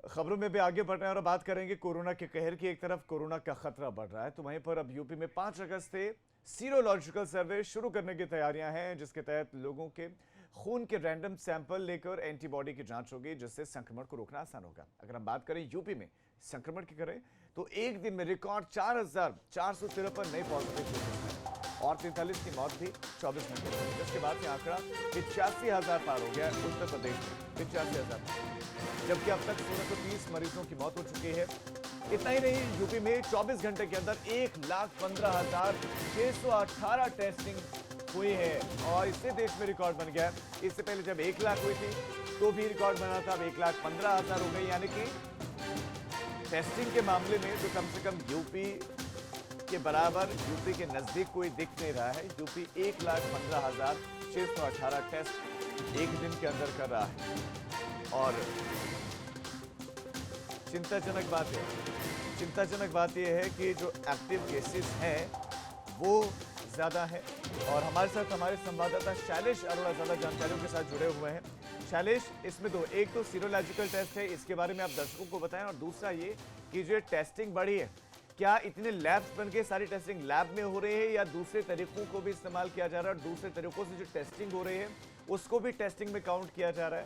खबरों में भी आगे बढ़ रहे हैं और बात करेंगे कोरोना के कहर की। एक तरफ कोरोना का खतरा बढ़ रहा है तो वहीं पर अब यूपी में 5 अगस्त से सीरोलॉजिकल सर्वे शुरू करने की तैयारियां हैं, जिसके तहत लोगों के खून के रैंडम सैंपल लेकर एंटीबॉडी की जांच होगी, जिससे संक्रमण को रोकना आसान होगा। अगर हम बात करें यूपी में संक्रमण की करें तो एक दिन में रिकॉर्ड 4,453 नए पॉजिटिव केसेस हैं और 43 की मौत भी 24 घंटे में, जिसके बाद से आंकड़ा 85,000 पार हो गया उत्तर प्रदेश में 85,000, जबकि अब तक 1630 मरीजों की मौत हो चुकी है। इतना ही नहीं, यूपी में 24 घंटे के अंदर 1,15,618 टेस्टिंग हुई है और इससे देश में रिकॉर्ड बन गया। इससे पहले जब 1 लाख हुई थी तो भी रिकॉर्ड बना था, अब 1,15,000 हो गई, यानी कि टेस्टिंग के मामले में तो कम से कम यूपी के बराबर, यूपी के नजदीक कोई दिख नहीं रहा है। यूपी 1,15,618 टेस्ट एक दिन के अंदर कर रहा है और चिंताजनक बात यह है कि जो एक्टिव केसेस हैं वो ज्यादा है। और हमारे साथ हमारे संवाददाता शैलेश अरोड़ा ज्यादा जानकारियों के साथ जुड़े हुए हैं। शैलेश, इसमें दो, एक तो सीरोलॉजिकल टेस्ट है, इसके बारे में आप दर्शकों को बताएं, और दूसरा ये कि जो टेस्टिंग बढ़ी है, क्या इतने लैब्स बन के सारी टेस्टिंग लैब में हो रही है या दूसरे तरीकों को भी इस्तेमाल किया जा रहा है और दूसरे तरीकों से जो टेस्टिंग हो रही है उसको भी टेस्टिंग में काउंट किया जा रहा है?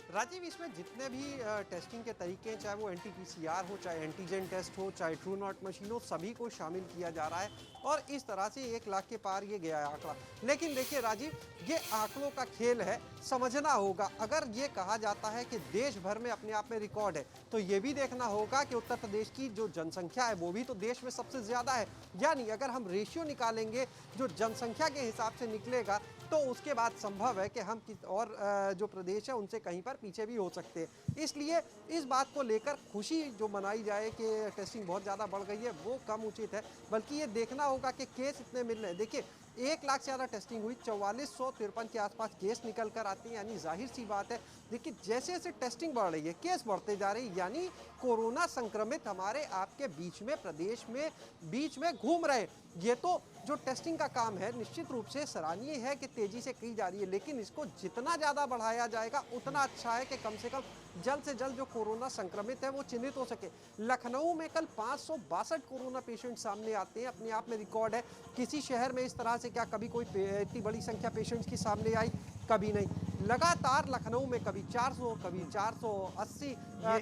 राजीव, इसमें जितने भी टेस्टिंग के तरीके हैं, चाहे वो एंटी-पीसीआर हो, चाहे एंटीजन टेस्ट हो, चाहे ट्रू नॉट मशीन हो, सभी को शामिल किया जा रहा है और इस तरह से 1 लाख के पार ये गया है आंकड़ा। लेकिन देखिए राजीव, ये आंकड़ों का खेल है, समझना होगा। अगर ये कहा जाता है कि देश भर में अपने आप में रिकॉर्ड है, तो ये भी देखना होगा कि उत्तर प्रदेश की जो जनसंख्या है वो भी तो देश में सबसे ज़्यादा है। यानी अगर हम रेशियो निकालेंगे जो जनसंख्या के हिसाब से निकलेगा, तो उसके बाद संभव है कि हम और जो प्रदेश है उनसे कहीं पर पीछे भी हो सकते हैं। इसलिए इस बात को लेकर खुशी जो मनाई जाए कि टेस्टिंग बहुत ज़्यादा बढ़ गई है, वो कम उचित है। बल्कि ये देखना होगा कि केस इतने मिल रहे हैं। देखिए, 1 लाख से ज़्यादा टेस्टिंग हुई, 4453 के आसपास केस निकल कर आते हैं। यानी जाहिर सी बात है, देखिए जैसे जैसे टेस्टिंग बढ़ रही है, केस बढ़ते जा रहे हैं, यानी कोरोना संक्रमित हमारे आपके बीच में, प्रदेश में बीच में घूम रहे। ये तो जो टेस्टिंग का काम है निश्चित रूप से सराहनीय है कि तेजी से की जा रही है, लेकिन इसको जितना ज़्यादा बढ़ाया जाएगा उतना अच्छा है कि कम से कम जल्द से जल्द जो कोरोना संक्रमित है वो चिन्हित हो सके। लखनऊ में कल 562 कोरोना पेशेंट सामने आते हैं, अपने आप में रिकॉर्ड है। किसी शहर में इस तरह से क्या कभी कोई इतनी बड़ी संख्या पेशेंट्स की सामने आई? कभी नहीं। लगातार लखनऊ में कभी 400, कभी 480,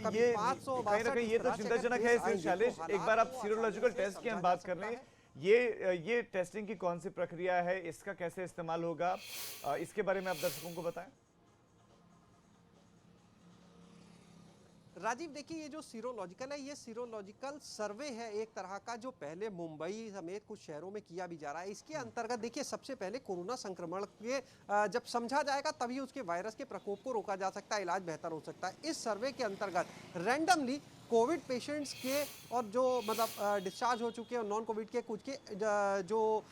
कभी 500। कहीं ना कहीं ये तो चिंताजनक है। शैलेश, एक बार आप सीरोलॉजिकल टेस्ट की हम बात कर लें, ये टेस्टिंग की कौन सी प्रक्रिया है, इसका कैसे इस्तेमाल होगा, इसके बारे में आप दर्शकों को बताएं। राजीव, देखिए ये जो सीरोलॉजिकल है, ये सीरोलॉजिकल सर्वे है एक तरह का, जो पहले मुंबई समेत कुछ शहरों में किया भी जा रहा है। इसके अंतर्गत देखिए सबसे पहले कोरोना संक्रमण के जब समझा जाएगा तभी उसके वायरस के प्रकोप को रोका जा सकता है, इलाज बेहतर हो सकता है। इस सर्वे के अंतर्गत रैंडमली कोविड पेशेंट्स के और जो मतलब डिस्चार्ज हो चुके हैं और नॉन कोविड के कुछ के जो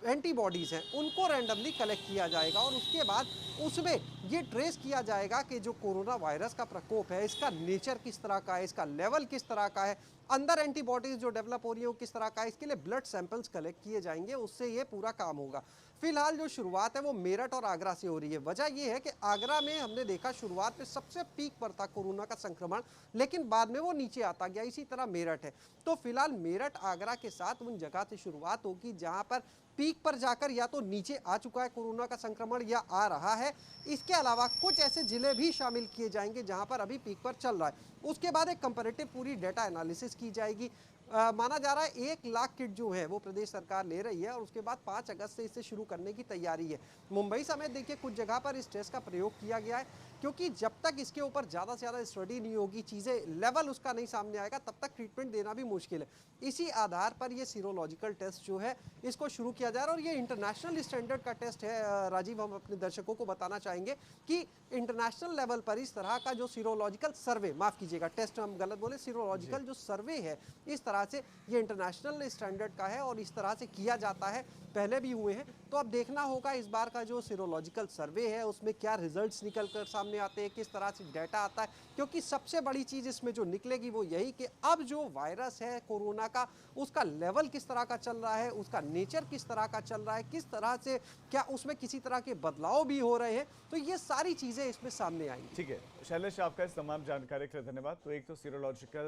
एंटीबॉडीज़ हैं उनको रैंडमली कलेक्ट किया जाएगा और उसके बाद उसमें ये ट्रेस किया जाएगा कि जो कोरोना वायरस का प्रकोप है, इसका नेचर किस तरह का है, इसका लेवल किस तरह का है, अंदर एंटीबॉडीज जो डेवलप हो रही है वो किस तरह का है। इसके लिए ब्लड सैंपल्स कलेक्ट किए जाएंगे, उससे ये पूरा काम होगा। फिलहाल जो शुरुआत है वो मेरठ और आगरा से हो रही है। वजह ये है कि आगरा में हमने देखा शुरुआत में सबसे पीक पर था कोरोना का संक्रमण, लेकिन बाद में वो नीचे आता गया। इसी तरह मेरठ है। तो फिलहाल मेरठ आगरा के साथ उन जगह से शुरुआत होगी जहां पर पीक पर जाकर या तो नीचे आ चुका है कोरोना का संक्रमण या आ रहा है। इसके अलावा कुछ ऐसे जिले भी शामिल किए जाएंगे जहां पर अभी पीक पर चल रहा है। उसके बाद एक कंपैरेटिव पूरी डेटा एनालिसिस की जाएगी। माना जा रहा है 1 लाख किट जो है वो प्रदेश सरकार ले रही है और उसके बाद 5 अगस्त से इसे शुरू करने की तैयारी है। मुंबई समेत देखिए कुछ जगह पर इस टेस्ट का प्रयोग किया गया है, क्योंकि जब तक इसके ऊपर ज़्यादा से ज़्यादा स्टडी नहीं होगी, चीज़ें लेवल उसका नहीं सामने आएगा, तब तक ट्रीटमेंट देना भी मुश्किल है। इसी आधार पर ये सीरोलॉजिकल टेस्ट जो है इसको शुरू किया जा रहा है और ये इंटरनेशनल स्टैंडर्ड का टेस्ट है। राजीव, हम अपने दर्शकों को बताना चाहेंगे कि इंटरनेशनल लेवल पर इस तरह का जो सीरोलॉजिकल सर्वे, माफ़ कीजिएगा टेस्ट हम गलत बोले, सीरोलॉजिकल जो सर्वे है इस तरह से ये इंटरनेशनल स्टैंडर्ड का है और इस तरह से किया जाता है। पहले भी हुए हैं, तो अब देखना होगा इस बार का जो सीरोलॉजिकल सर्वे है उसमें क्या रिजल्ट्स निकल कर सामने आते हैं, किस तरह से डाटा आता है, क्योंकि सबसे बड़ी चीज इसमें जो निकलेगी वो यही कि अब जो वायरस है कोरोना का, उसका लेवल किस तरह का चल रहा है, उसका नेचर किस तरह का चल रहा है, किस तरह से क्या उसमें किसी तरह के बदलाव भी हो रहे हैं, तो ये सारी चीजें इसमें सामने आएंगी। ठीक है शैलेश, आपका इस तमाम जानकारी के लिए धन्यवाद। तो एक तो सीरोलॉजिकल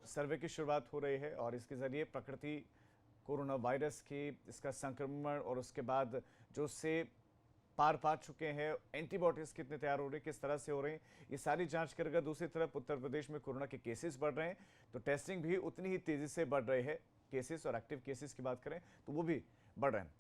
सर्वे की शुरुआत हो रही है और इसके जरिए प्रकृति कोरोना वायरस की, इसका संक्रमण और उसके बाद जो उससे पार पा चुके हैं, एंटीबॉडीज कितने तैयार हो रहे हैं, किस तरह से हो रहे हैं, ये सारी जांच करेगा। दूसरी तरफ उत्तर प्रदेश में कोरोना के केसेस बढ़ रहे हैं तो टेस्टिंग भी उतनी ही तेजी से बढ़ रहे हैं। केसेस और एक्टिव केसेस की बात करें तो वो भी बढ़ रहे हैं।